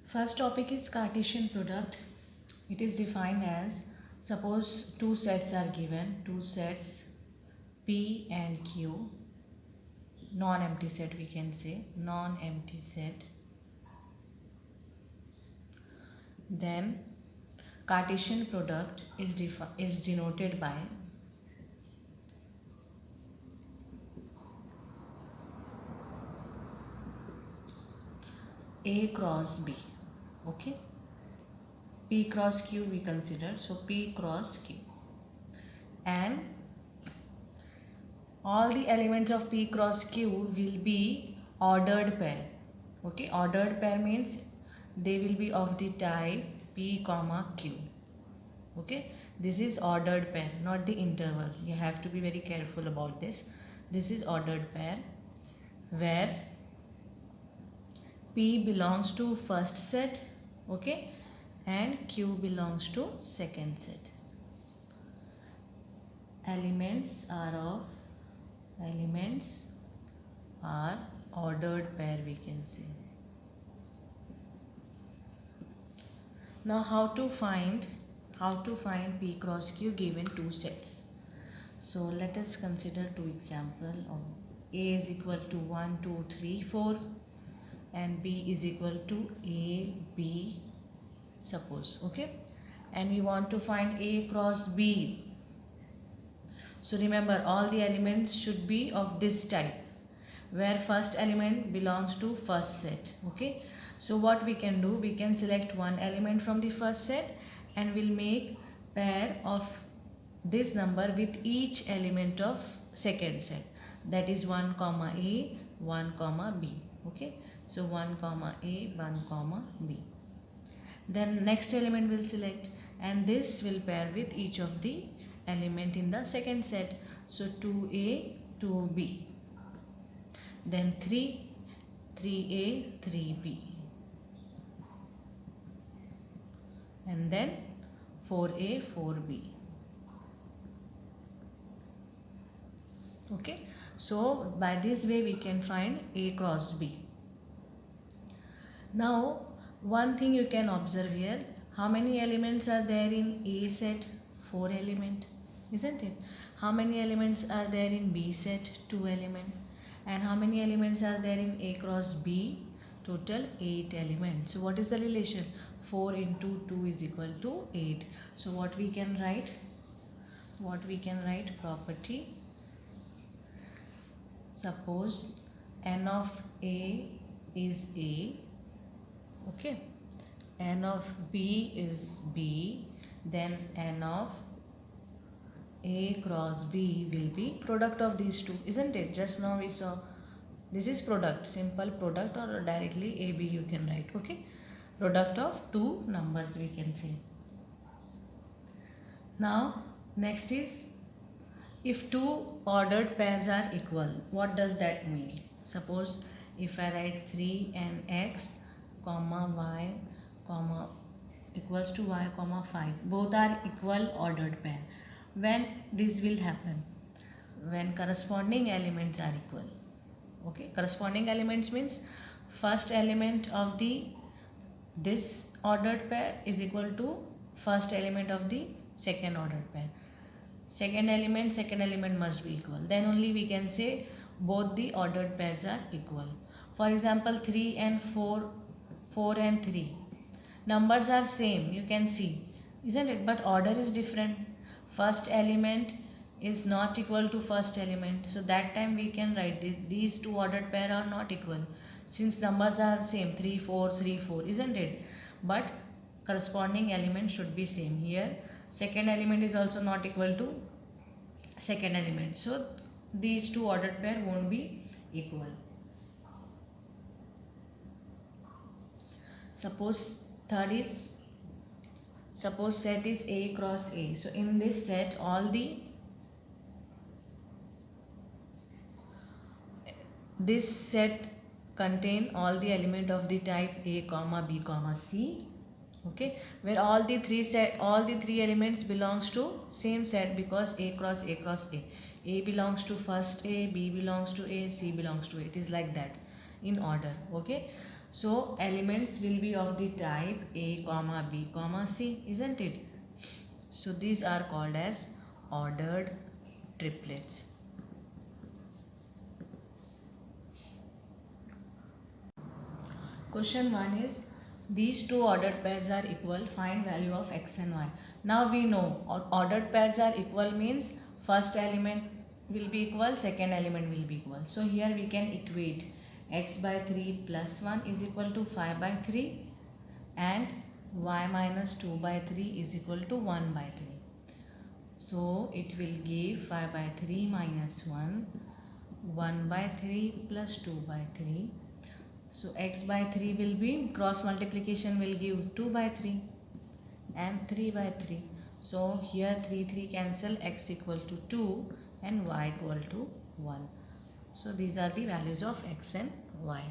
First topic is Cartesian product. It is defined as, suppose two sets are given, two sets P and Q, non-empty set we can say, non-empty set. Then Cartesian product is denoted by A cross B. Okay, P cross Q we consider, so P cross Q, and all the elements of P cross Q will be ordered pair. Okay, ordered pair means they will be of the type P comma Q. Okay, this is ordered pair, not the interval. You have to be very careful about this. This is ordered pair where P belongs to first set, okay, and Q belongs to second set. Elements are ordered pair we can say. Now how to find P cross Q given two sets. So let us consider two examples. A is equal to 1, 2, 3, 4 and B is equal to A, B, suppose, okay, and we want to find A cross B. So remember, all the elements should be of this type where first element belongs to first set. Okay, so what we can do, we can select one element from the first set and we'll make pair of this number with each element of second set, that is 1 comma A, 1 comma B. Okay, so 1 comma A, 1 comma B. Then next element will select and this will pair with each of the element in the second set. So 2A, 2B. Then 3, 3A, 3B. And then 4A, 4B. Okay, so by this way we can find A cross B. Now one thing you can observe here, how many elements are there in A set? 4 elements, isn't it? How many elements are there in B set? 2 elements. And how many elements are there in A cross B? Total 8 elements. So what is the relation? 4 into 2 is equal to 8. So what we can write? Property. Suppose n of A is A, okay, n of B is B, then n of A cross B will be product of these two, isn't it? Just now we saw this is product, simple product, or directly AB you can write, okay, product of two numbers we can say. Now next is, if two ordered pairs are equal, what does that mean? Suppose if I write 3 and x comma y comma equals to y comma 5, both are equal ordered pair. When this will happen? When corresponding elements are equal. Okay, corresponding elements means first element of this ordered pair is equal to first element of the second ordered pair. Second element must be equal. Then only we can say both the ordered pairs are equal. For example, 3 and 4, 4 and 3. Numbers are same, you can see, isn't it? But order is different. First element is not equal to first element. So that time we can write these two ordered pair are not equal. Since numbers are same, 3, 4, 3, 4, isn't it? But corresponding element should be same. Here second element is also not equal to second element, so these two ordered pair won't be equal. Suppose third is, suppose set is A cross A. So in this set this set contain all the element of the type A comma B comma C, okay, where all the three elements belongs to same set, because A cross A cross A. A belongs to first A, B belongs to A, C belongs to A. It is like that in order, okay. So elements will be of the type A comma B comma C, isn't it? So these are called as ordered triplets. Question 1 is, these two ordered pairs are equal, find value of x and y. Now we know ordered pairs are equal means first element will be equal, second element will be equal. So here we can equate x by 3 plus 1 is equal to 5 by 3 and y minus 2 by 3 is equal to 1 by 3. So it will give 5 by 3 minus 1, 1 by 3 plus 2 by 3. So x by 3 will be, cross multiplication will give 2 by 3 and 3 by 3. So here 3 cancel, x equal to 2 and y equal to 1. So these are the values of x and y.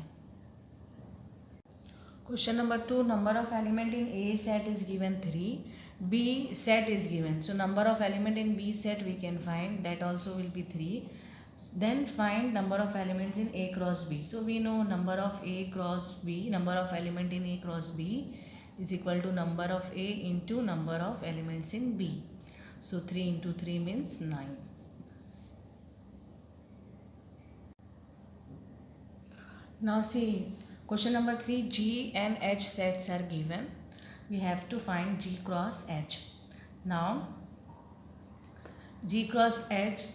Question number 2, number of element in A set is given 3, B set is given. So number of element in B set we can find, that also will be 3. Then find number of elements in A cross B. So we know number of A cross B, number of element in A cross B is equal to number of A into number of elements in B. So 3 into 3 means 9. Now see, question number 3, G and H sets are given. We have to find G cross H. Now G cross H,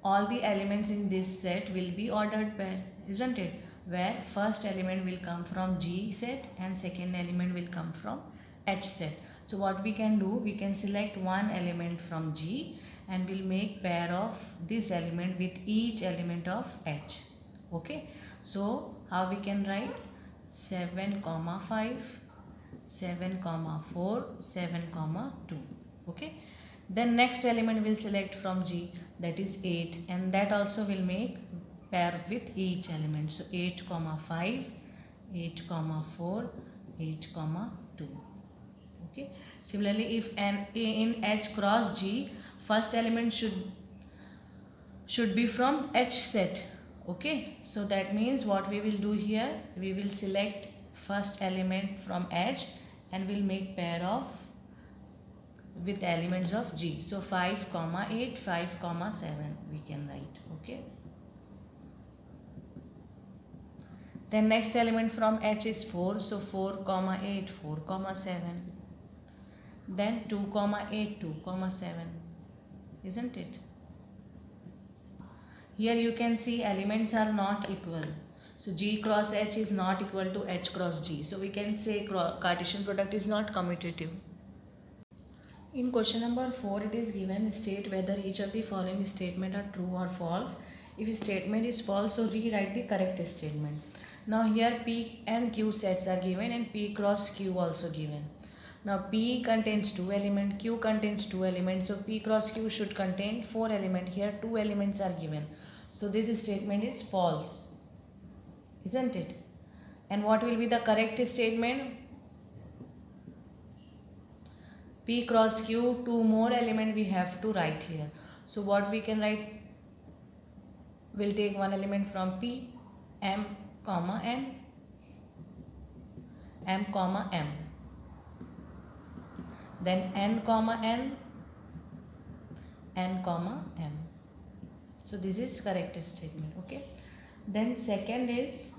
all the elements in this set will be ordered pair, isn't it? Where first element will come from G set and second element will come from H set. So what we can do, we can select one element from G and we'll make pair of this element with each element of H. Okay, so how we can write? 7 comma 5, 7 comma 4, 7 comma 2. Okay, then next element will select from G, that is 8, and that also will make pair with each element. So 8 comma 5, 8 comma 4, 8 comma 2. Okay, similarly if in H cross G, first element should be from H set. Okay, so that means what we will do here, we will select first element from H and we'll make pair of with elements of G. So 5 comma 8, 5 comma 7 we can write. Okay, then next element from H is 4, so 4 comma 8, 4 comma 7, then 2 comma 8, 2 comma 7, isn't it? Here you can see elements are not equal. So G cross H is not equal to H cross G. So we can say Cartesian product is not commutative. In question number 4, it is given, state whether each of the following statement are true or false. If a statement is false, so rewrite the correct statement. Now here P and Q sets are given and P cross Q also given. Now P contains 2 elements, Q contains 2 elements, so P cross Q should contain 4 elements. Here 2 elements are given. So this statement is false, isn't it? And what will be the correct statement? P cross Q, 2 more element we have to write here. So what we can write? We'll take one element from P, M comma N, M comma M, then N comma N, N comma M. So this is correct statement. Okay, then second is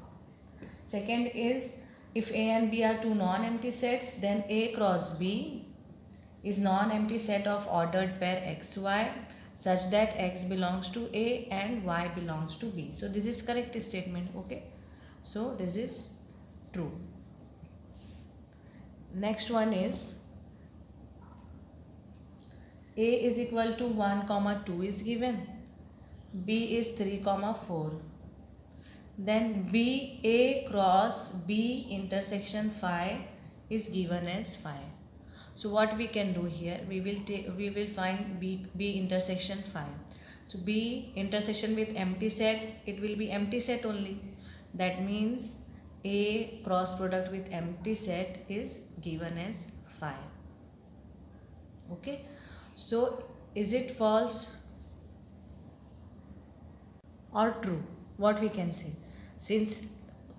if A and B are two non-empty sets, then A cross B is non-empty set of ordered pair XY such that X belongs to A and Y belongs to B. So this is correct statement. Okay, so this is true. Next one is A is equal to 1 comma 2 is given, B is 3 comma 4, then B A cross B intersection 5 is given as 5. So what we can do here, we will find B intersection 5. So B intersection with empty set, it will be empty set only. That means A cross product with empty set is given as 5. Okay, so is it false or true? What we can say, since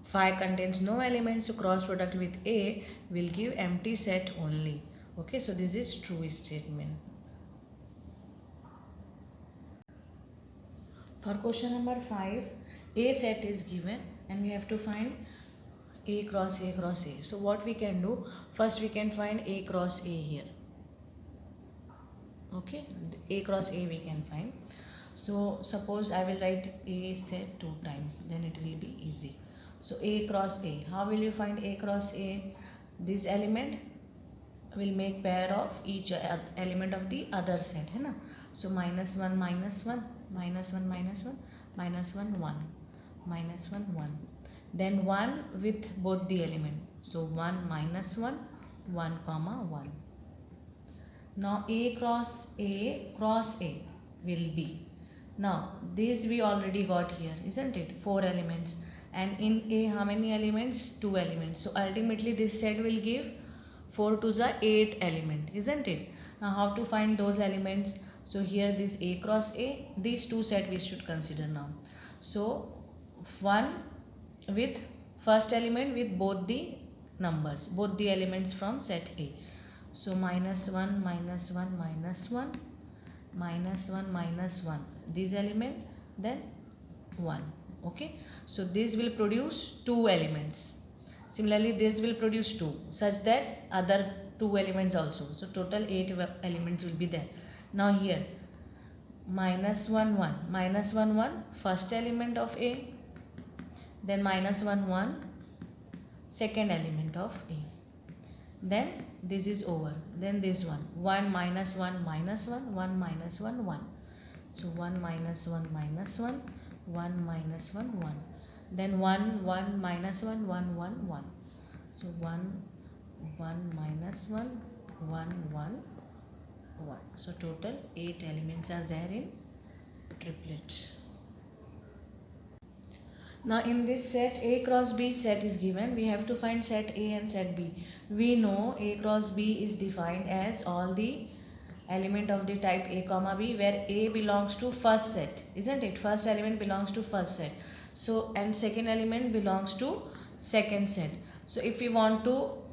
Phi contains no element, so cross product with A will give empty set only. Okay, so this is true statement. For question number 5, A set is given and we have to find A cross A cross A. So what we can do, first we can find A cross A here. Okay, A cross A we can find. So suppose I will write A set 2 times, then it will be easy. So A cross A, how will you find A cross A? This element will make pair of each element of the other set, है ना? So minus 1 minus 1 minus 1 minus 1 minus 1 1 minus 1 1, then 1 with both the element, so 1 minus 1 1 comma 1. Now A cross A will be, now this we already got here, isn't it? 4 elements, and in A how many elements? 2 elements. So ultimately this set will give 4 to the 8 element, isn't it? Now how to find those elements? So here this A cross A, these two set we should consider now. So 1 with first element with both the numbers, both the elements from set A. So minus 1 minus 1 minus 1 minus 1 minus 1, this element, then 1. Okay, so this will produce 2 elements. Similarly this will produce 2, such that other 2 elements also, so total 8 elements will be there. Now here minus 1 1 minus 1 1, first element of A, then minus 1 1, second element of A, then this is over, then this 1 minus 1 minus 1 1 minus 1 1, so 1 minus 1 minus 1 1 minus 1 1, then 1 1 minus 1 1 1 1, so 1 1 minus 1 1 1 1, so total 8 elements are there in triplet. Now in this set A cross B set is given, we have to find set A and set B. We know A cross B is defined as all the element of the type A comma B where A belongs to first set, isn't it? First element belongs to first set, so and second element belongs to second set. So if we want to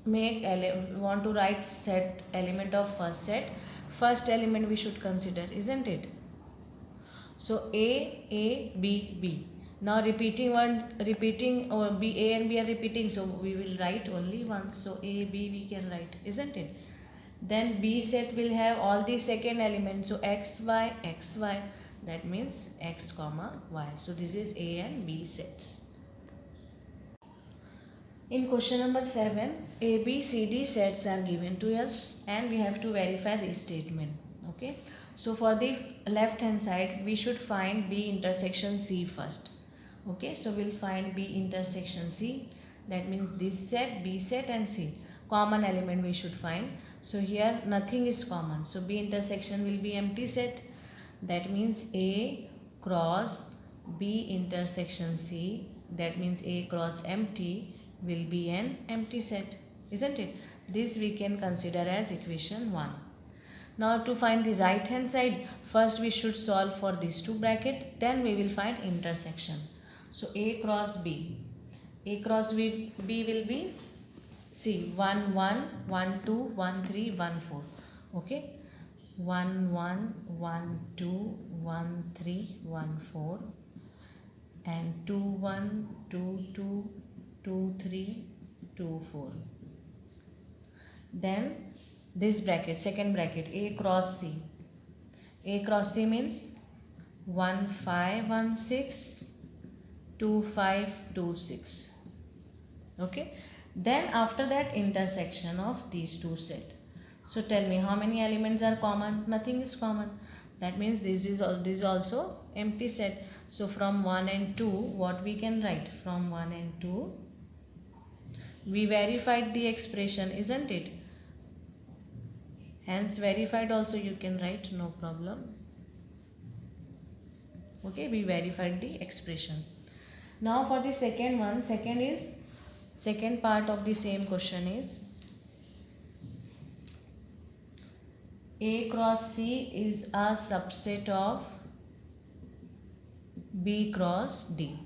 write set element of first set, first element we should consider, isn't it? So A B B. Now repeating or B, A and B are repeating, so we will write only once, so A B we can write, isn't it? Then B set will have all the second elements, so X Y, that means X comma Y. So this is A and B sets. In question number 7, A, B, C, D sets are given to us and we have to verify this statement. Okay. So for the left hand side, we should find B intersection C first. Okay. So we'll find B intersection C. That means this set, B set and C. Common element we should find. So here nothing is common. So B intersection will be empty set. That means A cross B intersection C. That means A cross empty will be an empty set, isn't it? This we can consider as equation 1. Now to find the right hand side, first we should solve for these two brackets, then we will find intersection. So A cross B will be, see, 1 1 1 2 1 3 1 4. Okay, 1 1 1 2 1 3 1 4 and 2 1 2 2 2 3 2 4. Then this bracket, second bracket, A cross C. A cross C means 1 5 1 6 2 5 2 6. Okay. Then after that, intersection of these two set. So tell me, how many elements are common? Nothing is common. That means this is also empty set. So from 1 and 2, what we can write? From 1 and 2, we verified the expression, isn't it? Hence verified also you can write, no problem. Okay, we verified the expression. Now for the second one, second part of the same question is A cross C is a subset of B cross D.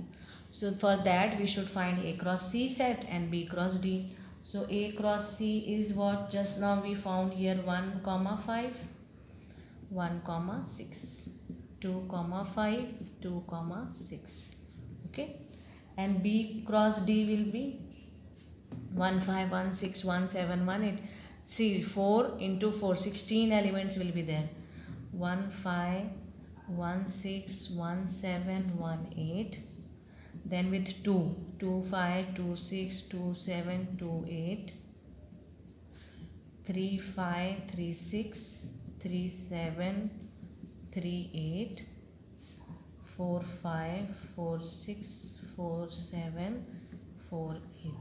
So for that we should find A cross C set and B cross D. So A cross C is what just now we found here, 1 comma 5, 1 comma 6, 2 comma 5, 2 comma 6. Okay, and B cross D will be 1 5, 1 6, 1 7, 1 8. See, 4 into 4, 16 elements will be there. 1 5, 1 6, 1 7, 1 8. Then with 2, 2 5, 2 6, 2 7, 2 8, 3 5, 3 6, 3 7, 3 8, 4 5, 4 6, 4 7, 4 8.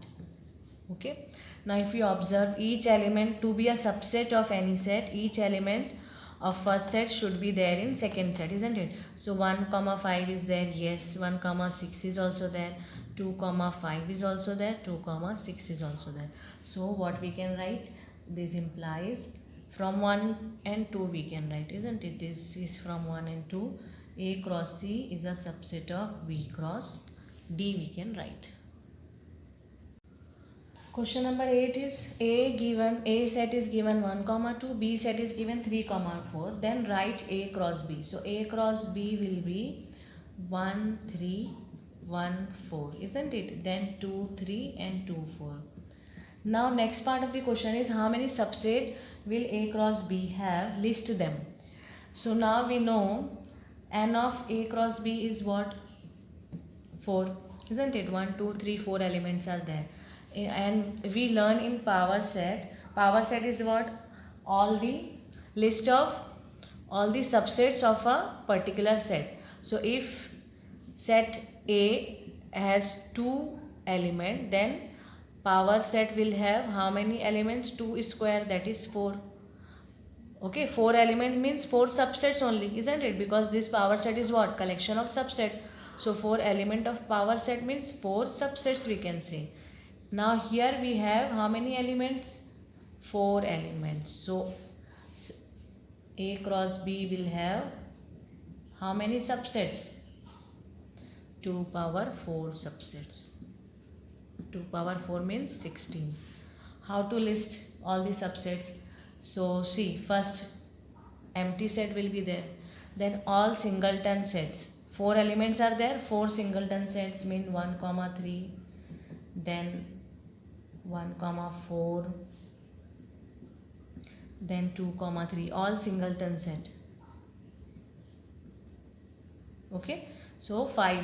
Okay. Now if you observe each element to be a subset of any set, each element of first set should be there in second set, isn't it? So 1 comma 5 is there, yes. 1 comma 6 is also there, 2 comma 5 is also there, 2 comma 6 is also there. So what we can write, this implies from 1 and 2 we can write, isn't it? This is from 1 and 2. A cross C is a subset of B cross D, we can write. Question number 8 is A set is given 1 comma 2, B set is given 3 comma 4. Then write A cross B. So A cross B will be 1 3 1 4, isn't it? Then 2 3 and 2 4. Now next part of the question is how many subset will A cross B have? List them. So now we know n of A cross B is what? 4, isn't it? 1 2 3 4 elements are there. And we learn in power set is what? All the list of all the subsets of a particular set. So if set A has 2 elements, then power set will have how many elements? 2 square, that is 4. Okay, 4 element means 4 subsets only, isn't it? Because this power set is what? Collection of subset. So 4 element of power set means 4 subsets, we can say. Now here we have how many elements? 4 elements. So A cross B will have how many subsets? 2 power 4 subsets. 2 power 4 means 16. How to list all the subsets? So see, first empty set will be there. Then all singleton sets. 4 elements are there. 4 singleton sets mean 1 comma 3. Then 1 comma 4, then 2 comma 3, all singleton set. Okay, so 5.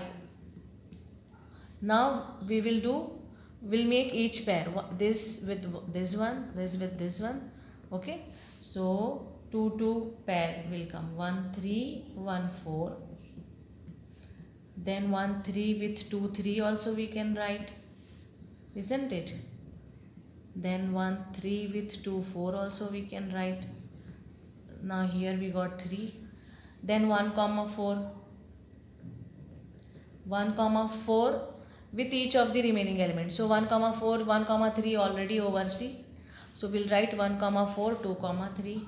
Now we'll make each pair, this with this one, this with this one. Okay, so 2 2 pair will come, 1 3 1 4. Then 1 3 with 2 3 also we can write, isn't it? Then 1 3 with 2 4 also we can write. Now here we got 3. Then 1 comma 4, 1 comma 4 with each of the remaining elements. So 1 comma 4, 1 comma 3 already over, see. So we'll write 1 comma 4, 2 comma 3,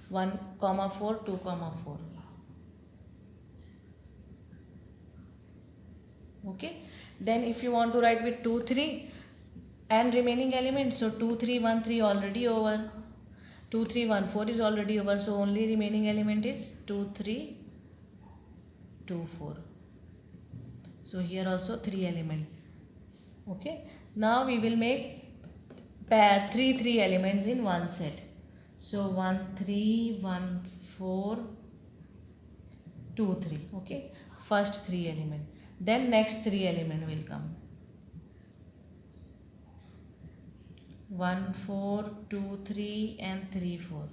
1 comma 4, 2 comma 4. Okay. Then if you want to write with 2 3 and remaining elements, so 2 3 1 3 already over, 2 3 1 4 is already over, so only remaining element is 2 3 2 4. So here also 3 element. Okay, now we will make pair 3 3 elements in one set. So 1 3 1 4 2 3. Okay, first 3 element. Then next 3 element will come. 1 4 2 3 and 3 4.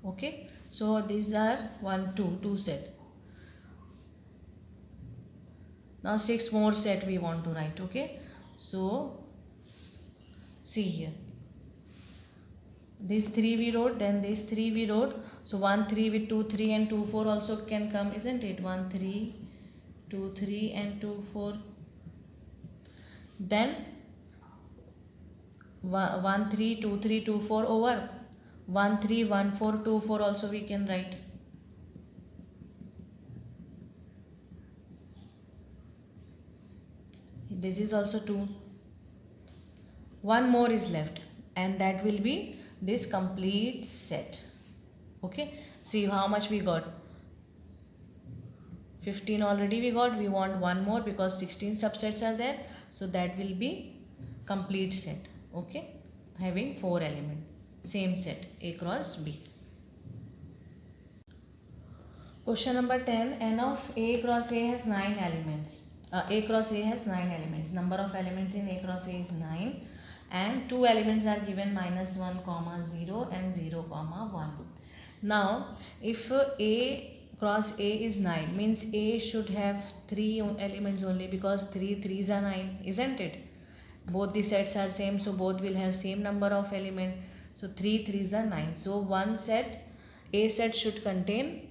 Okay, so these are 1 2 set. Now 6 more set we want to write. Okay, so see here, these 3 we wrote, then these 3 we wrote. So 1 3 with 2 3 and 2 4 also can come, isn't it? 1 3 2 3 and 2 4. Then 1 3 2 3 2 4 over 1 3 1 4 2 4 also we can write. this is also 2. One more is left, and that will be this complete set. Okay, see how much we got. 15 already we got. We want one more because 16 subsets are there, so that will be complete set. Okay, having 4 elements, same set, A cross B. Question number 10. N of A cross A has 9 elements. A cross A has 9 elements. Number of elements in A cross A is 9, and 2 elements are given -1, 0 and 0, 1. Now, if A cross A is 9, means A should have 3 elements only, because 3 3s are 9, isn't it? Both the sets are same, so both will have same number of elements. So 3 3s are 9. So one set, A set, should contain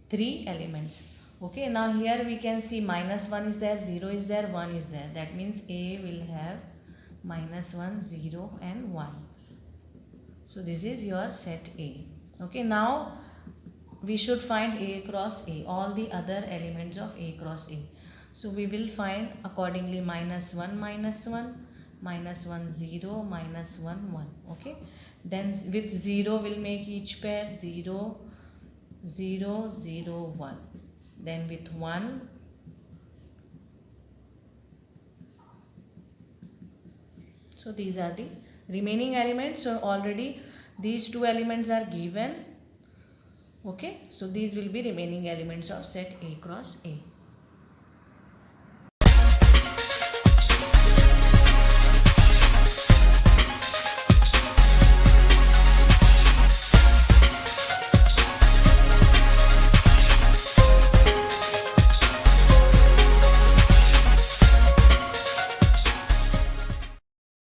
3 elements. Okay, now here we can see -1 is there, 0 is there, 1 is there. That means A will have -1, 0 and 1. So this is your set A. Okay, now we should find A cross A, all the other elements of A cross A. So we will find accordingly -1, -1, -1, 0, -1, 1. Okay, then with 0 we'll make each pair 0, 0, 0, 1. Then with 1, so these are the remaining elements. So already these 2 elements are given. Okay, so these will be remaining elements of set A cross A.